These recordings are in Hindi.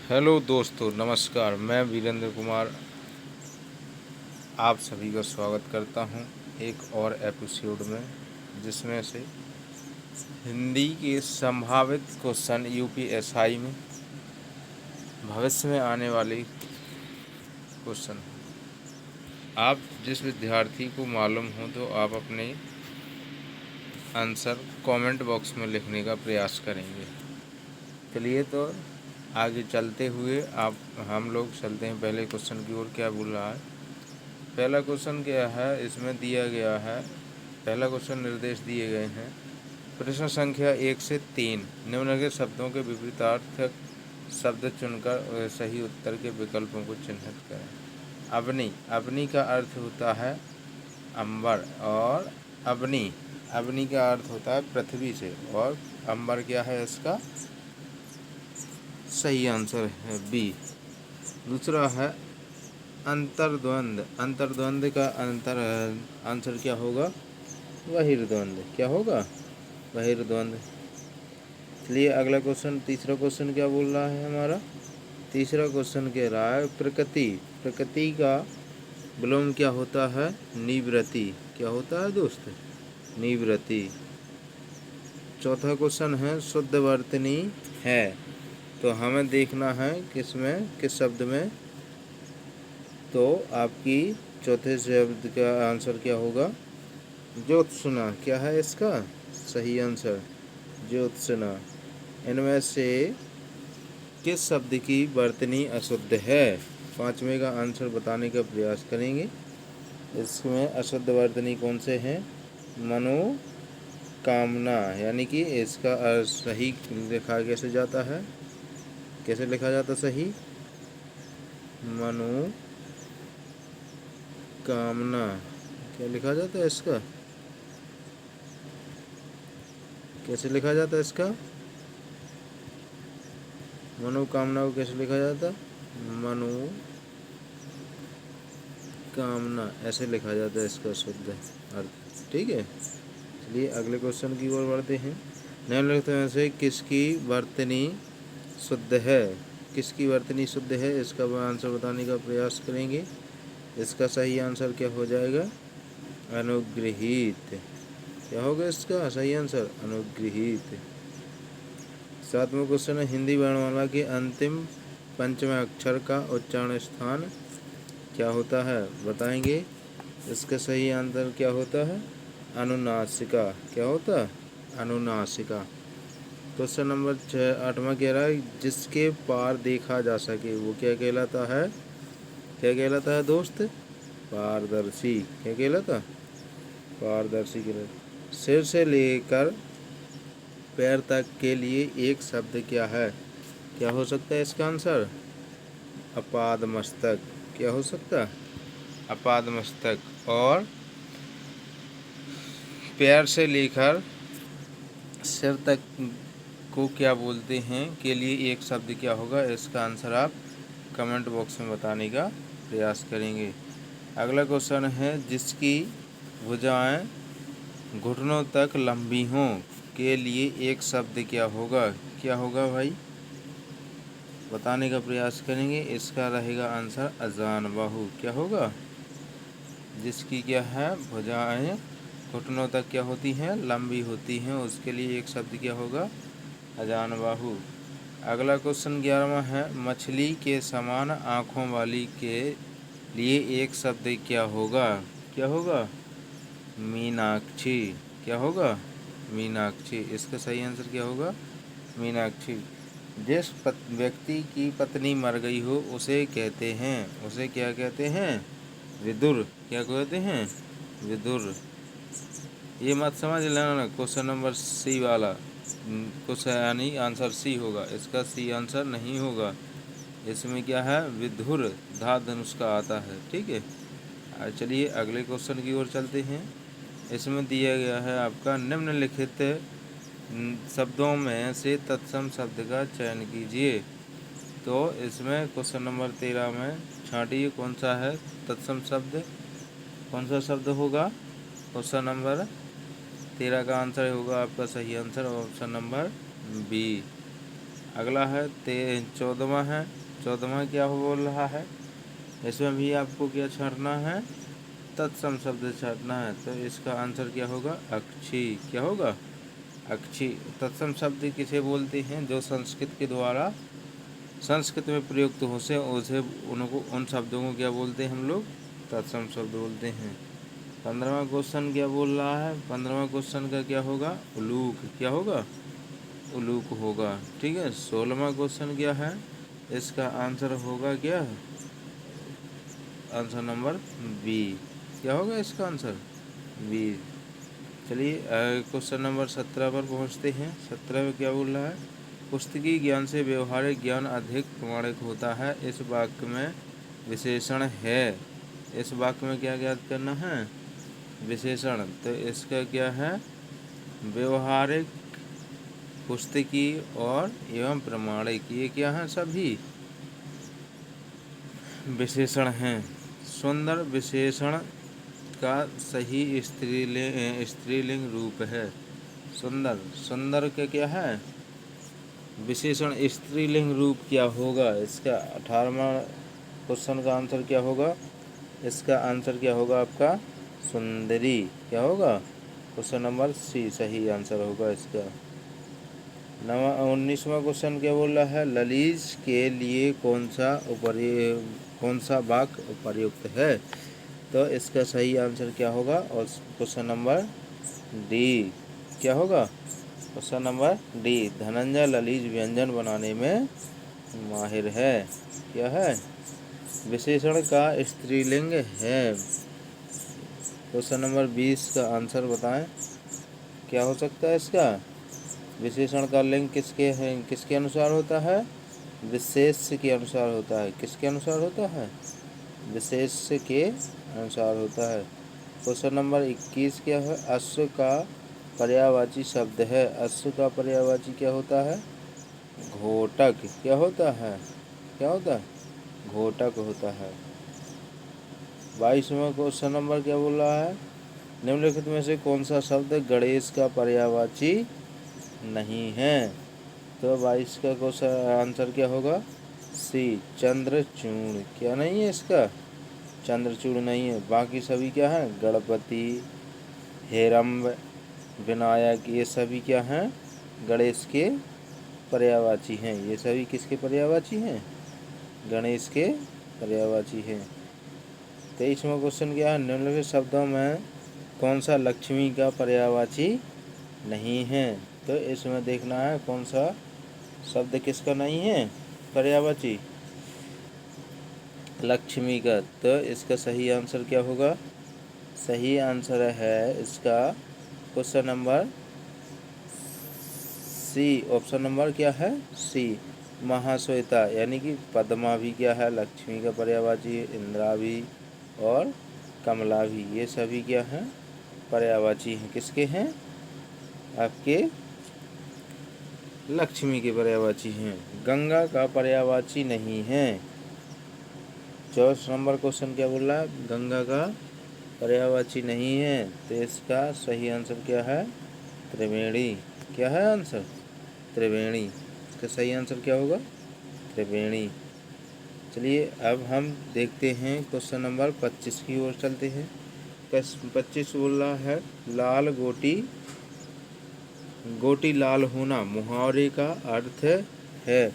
हेलो दोस्तों, नमस्कार। मैं वीरेंद्र कुमार आप सभी का स्वागत करता हूं एक और एपिसोड में, जिसमें से हिंदी के संभावित क्वेश्चन यूपीएसआई में भविष्य में आने वाले क्वेश्चन। आप जिस विद्यार्थी को मालूम हो तो आप अपने आंसर कमेंट बॉक्स में लिखने का प्रयास करेंगे। चलिए तो आगे चलते हुए हम लोग चलते हैं पहले क्वेश्चन की ओर। क्या बोल रहा है? पहला क्वेश्चन क्या है? इसमें दिया गया है, पहला क्वेश्चन निर्देश दिए गए हैं। प्रश्न संख्या 1 से 3 निम्नलिखित शब्दों के विपरीतार्थक शब्द चुनकर सही उत्तर के विकल्पों को चिन्हित करें। अवनी, अवनी का अर्थ होता है अंबर, और अवनी का अर्थ होता है पृथ्वी से, और अंबर क्या है? इसका सही आंसर है बी। दूसरा है अंतर्द्वंद, अंतर्द्वंद का आंसर क्या होगा? बहिर्द्वंद। क्या होगा? बहिर्द्वंद। चलिए अगला क्वेश्चन, तीसरा क्वेश्चन क्या बोल रहा है हमारा? तीसरा क्वेश्चन कह रहा है प्रकृति, प्रकृति का विलोम क्या होता है? निवृत्ति। क्या होता है दोस्त? निवृत्ति। चौथा क्वेश्चन है शुद्ध वर्तनी है, तो हमें देखना है किसमें, किस शब्द में। तो आपकी चौथे शब्द का आंसर क्या होगा? ज्योत्सना। क्या है इसका सही आंसर? ज्योत्सना। इनमें से किस शब्द की वर्तनी अशुद्ध है? पांचवें का आंसर बताने का प्रयास करेंगे। इसमें अशुद्ध वर्तनी कौन से हैं? मनोकामना, यानी कि इसका सही लिखा कैसे जाता है? कैसे लिखा जाता सही? मनोकामना। क्या लिखा जाता है इसका? कैसे लिखा जाता है इसका? मनोकामना को कैसे लिखा जाता? मनोकामना ऐसे लिखा जाता है इसका शुद्ध अर्थ। ठीक है, चलिए अगले क्वेश्चन की ओर बढ़ते हैं। निम्नलिखित में से किसकी वर्तनी शुद्ध है? किसकी वर्तनी शुद्ध है, इसका आंसर बताने का प्रयास करेंगे। इसका सही आंसर क्या हो जाएगा? अनुगृहीत। क्या होगा इसका सही आंसर? अनुगृहीत। सातवां क्वेश्चन है हिंदी वर्णमाला के अंतिम पंचवें अक्षर का उच्चारण स्थान क्या होता है? बताएंगे। इसका सही आंसर क्या होता है? अनुनासिका। क्या होता है? अनुनासिका। क्वेश्चन नंबर 8वां कह रहा है जिसके पार देखा जा सके वो क्या कहलाता है? क्या कहलाता है दोस्त? पारदर्शी। क्या कहलाता? पारदर्शी कहलाता। सिर से लेकर पैर तक के लिए एक शब्द क्या है? क्या हो सकता है इसका आंसर? अपादमस्तक। क्या हो सकता है? अपादमस्तक। और पैर से लेकर सिर तक को क्या बोलते हैं के लिए एक शब्द क्या होगा? इसका आंसर आप कमेंट बॉक्स में बताने का प्रयास करेंगे। अगला क्वेश्चन है जिसकी भुजाएं घुटनों तक लंबी हों के लिए एक शब्द क्या होगा? क्या होगा भाई? बताने का प्रयास करेंगे। इसका रहेगा आंसर अजान बाहु। क्या होगा? जिसकी क्या है? भुजाएं घुटनों तक क्या होती हैं? लंबी होती हैं, उसके लिए एक शब्द क्या होगा? अजान बाहु। अगला क्वेश्चन 11वां है मछली के समान आँखों वाली के लिए एक शब्द क्या होगा? क्या होगा? मीनाक्षी। क्या होगा? मीनाक्षी। इसका सही आंसर क्या होगा? मीनाक्षी। जिस व्यक्ति की पत्नी मर गई हो उसे कहते हैं, उसे क्या कहते हैं? विदुर। क्या कहते हैं? विदुर। ये मत समझ लेना क्वेश्चन नंबर सी वाला क्वेश्चन यानी आंसर सी होगा, इसका सी आंसर नहीं होगा। इसमें क्या है? विदुर धा धनुष का आता है। ठीक है, चलिए अगले क्वेश्चन की ओर चलते हैं। इसमें दिया गया है आपका निम्नलिखित शब्दों में से तत्सम शब्द का चयन कीजिए। तो इसमें क्वेश्चन नंबर 13 में छांटिए कौन सा है तत्सम शब्द, कौन सा शब्द होगा? क्वेश्चन नंबर 13 का आंसर होगा आपका सही आंसर ऑप्शन नंबर बी। अगला है 14वां है। 14वां क्या बोल रहा है, इसमें भी आपको क्या छाटना है, तत्सम शब्द छाटना है। तो इसका आंसर क्या होगा, अक्षी। क्या होगा, अक्षी। तत्सम शब्द किसे बोलते हैं, जो संस्कृत के द्वारा संस्कृत में प्रयुक्त हो से उसे उनको उन शब्दों को क्या बोलते हैं हम लोग, तत्सम शब्द बोलते हैं। 15वां क्वेश्चन क्या बोल रहा है, 15वां क्वेश्चन का क्या होगा, उलूक। क्या होगा, उलूक होगा। ठीक है। 16वां क्वेश्चन क्या है, इसका आंसर होगा क्या, आंसर नंबर बी। क्या होगा इसका आंसर, बी। चलिए क्वेश्चन नंबर 17 पर पहुंचते हैं। 17 में क्या बोल रहा है, पुस्तकीय ज्ञान से व्यवहारिक ज्ञान अधिक प्रमाणिक होता है। इस वाक्य में विशेषण है। इस वाक्य में क्या ज्ञात करना है, विशेषण। तो इसका क्या है, व्यवहारिक, पुस्तकीय और एवं प्रमाणिक, ये क्या है, सभी विशेषण हैं। सुंदर विशेषण का सही स्त्रीलिंग रूप है। सुंदर, सुंदर के क्या है, विशेषण स्त्रीलिंग रूप क्या होगा इसका। 18वां क्वेश्चन का आंसर क्या होगा, इसका आंसर क्या होगा आपका, सुंदरी। क्या होगा, क्वेश्चन नंबर सी सही आंसर होगा इसका। 19वां क्वेश्चन क्या बोल रहा है, ललीज के लिए कौन सा वाक्य उपर्युक्त है। तो इसका सही आंसर क्या होगा, और क्वेश्चन नंबर डी। क्या होगा, क्वेश्चन नंबर डी। धनंजय ललीज व्यंजन बनाने में माहिर है। क्या है, विशेषण का स्त्रीलिंग है। क्वेश्चन नंबर 20 का आंसर बताएं, क्या हो सकता है इसका, विशेषण का लिंग किसके अनुसार होता है, विशेष के अनुसार होता है। किसके अनुसार होता है, विशेष के अनुसार होता है। क्वेश्चन नंबर 21 क्या है, अश्व का पर्यायवाची शब्द है। अश्व का पर्यायवाची क्या होता है, घोटक। क्या होता है, क्या होता है, घोटक होता है। 22वां क्वेश्चन नंबर क्या बोल रहा है, निम्नलिखित में से कौन सा शब्द गणेश का पर्यायवाची नहीं है। तो 22 का क्वेश्चन आंसर क्या होगा, सी, चंद्रचूड़। क्या नहीं है इसका, चंद्रचूड़ नहीं है। बाकी सभी क्या है, गणपति, हेरम्ब, विनायक, ये सभी क्या हैं, गणेश के पर्यायवाची हैं। ये सभी किसके पर्यायवाची हैं, गणेश के पर्यायवाची हैं। 23वां क्वेश्चन क्या है, निम्नलिखित शब्दों में कौन सा लक्ष्मी का पर्यायवाची नहीं है। तो इसमें देखना है कौन सा शब्द किसका नहीं है, पर्यायवाची, लक्ष्मी का। तो इसका सही आंसर क्या होगा, सही आंसर है इसका question number C. Option number क्या है, सी, महाश्वेता। यानी कि पद्मा भी क्या है, लक्ष्मी का पर्यायवाची, इंदिरा भी और कमला भी, ये सभी क्या हैं, पर्यायवाची हैं। किसके हैं, आपके लक्ष्मी के पर्यायवाची हैं। गंगा का पर्यायवाची नहीं है। 24 नंबर क्वेश्चन क्या बोल रहा है, गंगा का पर्यायवाची नहीं है। तो इसका सही आंसर क्या है, त्रिवेणी। क्या है आंसर, त्रिवेणी। इसका सही आंसर क्या होगा, त्रिवेणी। चलिए अब हम देखते हैं क्वेश्चन नंबर 25 की ओर चलते हैं। 25 बोल रहा है, लाल गोटी, गोटी लाल होना मुहावरे का अर्थ है।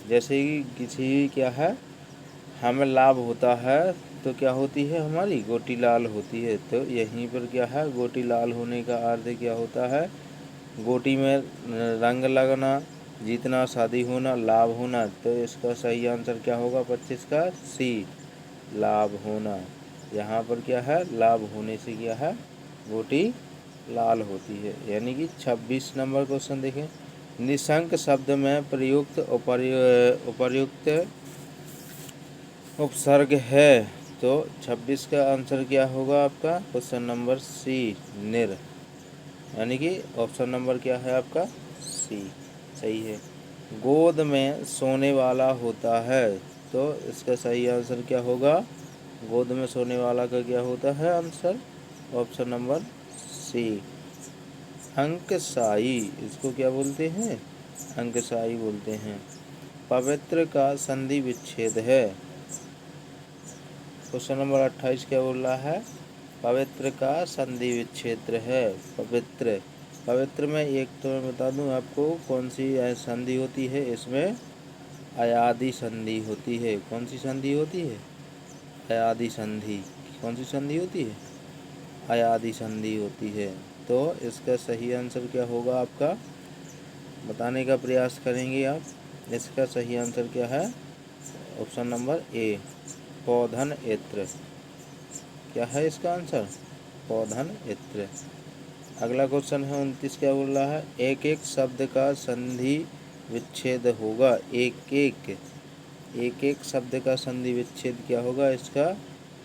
जैसे कि किसी क्या है, हमें लाभ होता है तो क्या होती है, हमारी गोटी लाल होती है। तो यहीं पर क्या है, गोटी लाल होने का अर्थ क्या होता है, गोटी में रंग लगना, जीतना, शादी होना, लाभ होना। तो इसका सही आंसर क्या होगा 25 का, सी, लाभ होना। यहाँ पर क्या है, लाभ होने से क्या है, गोटी लाल होती है। यानी कि 26 नंबर क्वेश्चन देखें, निशंक शब्द में प्रयुक्त उपर्युक्त उपसर्ग है। तो 26 का आंसर क्या होगा आपका, क्वेश्चन नंबर सी, निर। यानी कि ऑप्शन नंबर क्या है आपका, सी सही है। गोद में सोने वाला होता है। तो इसका सही आंसर क्या होगा, गोद में सोने वाला का क्या होता है आंसर, ऑप्शन नंबर सी, अंकशाई। इसको क्या बोलते हैं, अंकशाही बोलते हैं। पवित्र का संधि विच्छेद है। क्वेश्चन नंबर 28 क्या बोल रहा है? पवित्र का संधि विच्छेद है। पवित्र पवित्र में एक तो मैं बता दूं आपको कौन सी संधि होती है। इसमें अयादि संधि होती है। कौन सी संधि होती है? अयादि संधि। कौन सी संधि होती है? अयादि संधि होती है। तो इसका सही आंसर क्या होगा आपका? बताने का प्रयास करेंगे आप। इसका सही आंसर क्या है? ऑप्शन नंबर ए, पौधन इत्र। क्या है इसका आंसर? पौधन इत्र। अगला क्वेश्चन है 29 क्या बोल रहा है? एक एक शब्द का संधि विच्छेद होगा। एक एक शब्द का संधि विच्छेद क्या होगा इसका?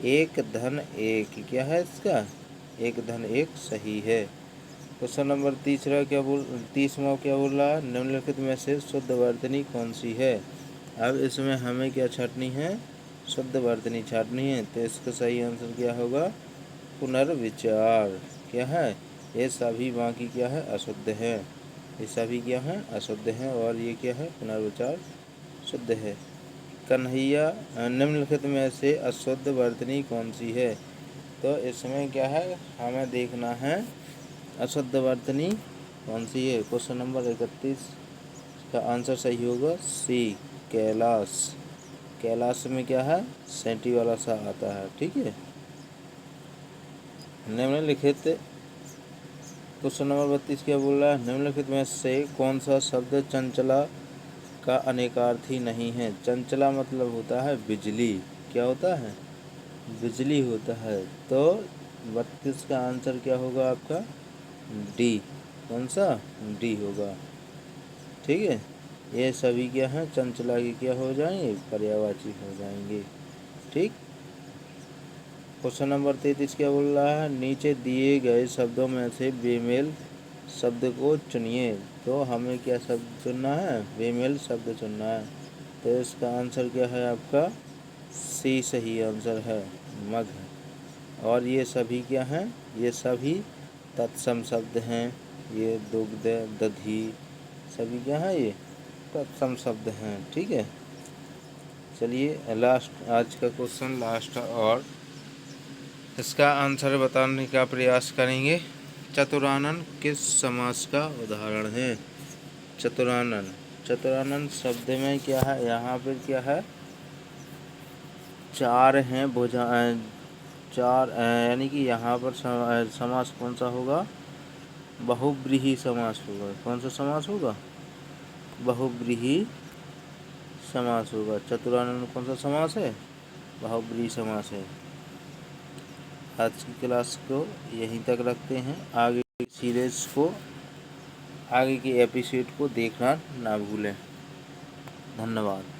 एक धन एक। क्या है इसका? एक धन एक सही है। क्वेश्चन नंबर 30वां क्या बोल रहा है? निम्नलिखित में से शुद्ध वर्तनी कौन सी है? अब इसमें हमें क्या छाटनी है? शुद्ध वर्तनी छाटनी है। तो इसका सही आंसर क्या होगा? पुनर्विचार। क्या है? ये सभी बाकी क्या है? अशुद्ध है। ये सभी क्या है? अशुद्ध हैं। और ये क्या है? पुनर्विचार शुद्ध है। कन्हैया निम्नलिखित में से अशुद्ध वर्तनी कौन सी है? तो इसमें क्या है? हमें देखना है अशुद्ध वर्तनी कौन सी है। क्वेश्चन नंबर 31 का आंसर सही होगा सी, कैलाश। कैलाश में क्या है? सेंटी वाला सा आता है। ठीक है। निम्नलिखित क्वेश्चन नंबर 32 क्या बोल रहा है? निम्नलिखित में से कौन सा शब्द चंचला का अनेकार्थी नहीं है? चंचला मतलब होता है बिजली। क्या होता है? बिजली होता है। तो 32 का आंसर क्या होगा आपका? डी। कौन सा? डी होगा। ठीक है। ये सभी क्या हैं? चंचला की क्या हो जाएंगे? पर्यायवाची हो जाएंगे। ठीक। क्वेश्चन नंबर 33 क्या बोल रहा है? नीचे दिए गए शब्दों में से बेमेल शब्द को चुनिए। तो हमें क्या शब्द चुनना है? बेमेल शब्द चुनना है। तो इसका आंसर क्या है आपका? सी सही आंसर है, मग। और ये सभी क्या हैं? ये सभी तत्सम शब्द हैं। ये दुग्ध, दधी सभी क्या हैं? ये तत्सम शब्द हैं। ठीक है। चलिए लास्ट, आज का क्वेश्चन लास्ट, और इसका आंसर बताने का प्रयास करेंगे। चतुरानन किस समास का उदाहरण है? चतुरानन। चतुरानन शब्द में क्या है? यहाँ पर क्या है? चार हैं भुजा, चार, यानी कि यहाँ पर समास कौन सा होगा? बहुव्रीहि समास होगा। कौन सा समास होगा? बहुव्रीहि समास होगा। चतुरानन कौन सा समास है? बहुव्रीहि समास है। आज की क्लास को यहीं तक रखते हैं। आगे की सीरीज को, आगे के एपिसोड को देखना ना भूलें। धन्यवाद।